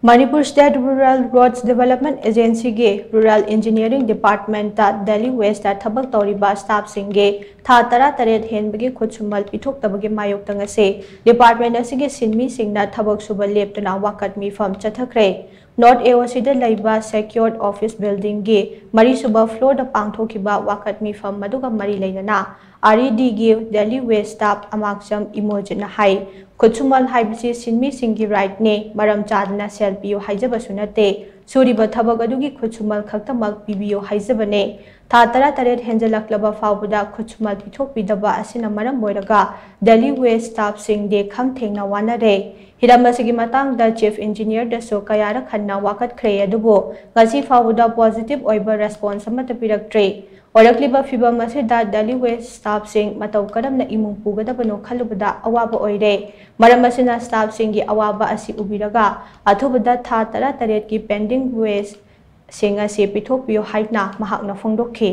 Manipur State Rural Roads Development Agency के Rural Engineering Department ता Delhi West ता थबक तौरीबा staff सिंगे था तरा तरेत हेनबगे खुदसुमल पिथोक्तबगे मायोक्तंग से डिपार्टमेंट असिगे सिनमी सिंगना थबक सुबा लेप्तना वाकत मिफम चथखरे नॉर्थ एओसीदा लैबा सेक्योर्ड ऑफिस बिल्डिंग के मरी सुबा फ्लोर दा पांगथोखिबा वाकत मिफम मदुगा मरी लेना आरईडी के दिल्ली वेस्ट स्टाफ अमाक्सम इमोजन हाई खुदसुमल हाइबसी सिनमी सिंगी राइट ने मरम चादना सेल पियो हाइजबसु नते सूरीब थबक अदुगी खुदसुमल खक्तमक पिबियो हाइजबने था तरा तरेत हेंजलक्लबा फावबदा खुदसुमल पिथोकपिदबा असिना मरम मोइरगा दिल्ली वेस्ट स्टाफ सिंग दे खंगथेंगना वानरे हिरामसिगी मतांगदा चीफ इंजीनियर दसो कयारा खन्ना वाकतख्रे अदुबो गसी फावबदा पॉजिटिव ओइबा रेस्पॉन्स अमत पिरक्ट्रे औरक्लिबा फिबम असिदा दिल्ली वेस्ट स्टाफ सिंग मतौ करमना इमुंग पुगदबनो खलुबदा अवाबा ओइरे मरम असिना स्टाफ सिंगी अवाबा असि उबिरगा अथुबदा था तरा तरेत की पेंडिंग वेस्ट सिंग असि पिथोकपियो हाइना महाकना फोंदोखे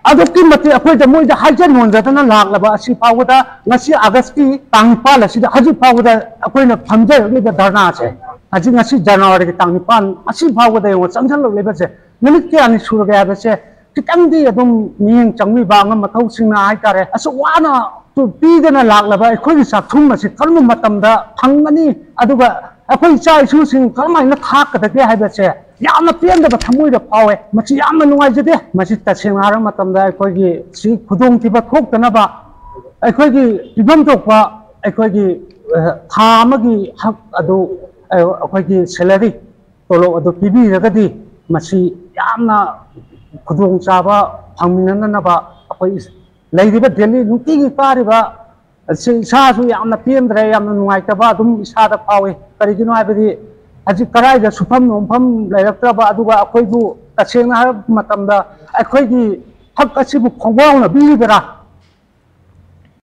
अदुकी मते अखोय मोइदा हाइजन होनजतना लागलबा असि फावदा ngasi August की तांगपाल असि हजि फावदा अखोयना फमजरलिबा धरना से हजि ngasi January की तांगपाल असि फावदा यो चंगजल लेबा से नमित के अनि सुरगा याबसे कितंदी अदुम मियंग चंगमी बांग मथौ सिंना हाइतारे असु वाना तु पीदना लागलबा अखोय साथुम असि कर्म मतमदा फंगनी अदुगा अखोय चाइ सुसिंग कर्माइना थाकदगे हाइबसे यामना पेंदबा थमुइदा फावे मछि यामना नुवाइजदे मछि तसेंगा हार मतमदा अखोयगी सि खुदोंग तिबा थोक्तनबा अखोयगी पिबम थोकपा अखोयगी था अमगी हक अदु अखोयगी सैलरी तोलो अदु पिबिरगदी मछि यामना खुदोंग चाबा फंगमिननबा अखोय लैरिबा दिल्ली नुतिगी कारिबा इसासु यामना पेंद्रे यामना नुवाइतबा अदुम इसादा फावे करिगिनो हाइबदी हजि कराइदा सुफम नोमफम लैरक्तबा अदुगा अखोयबु तसेंगा हार मतमदा अखोयगी हक असिबु खोंगवाउना बिलिबरा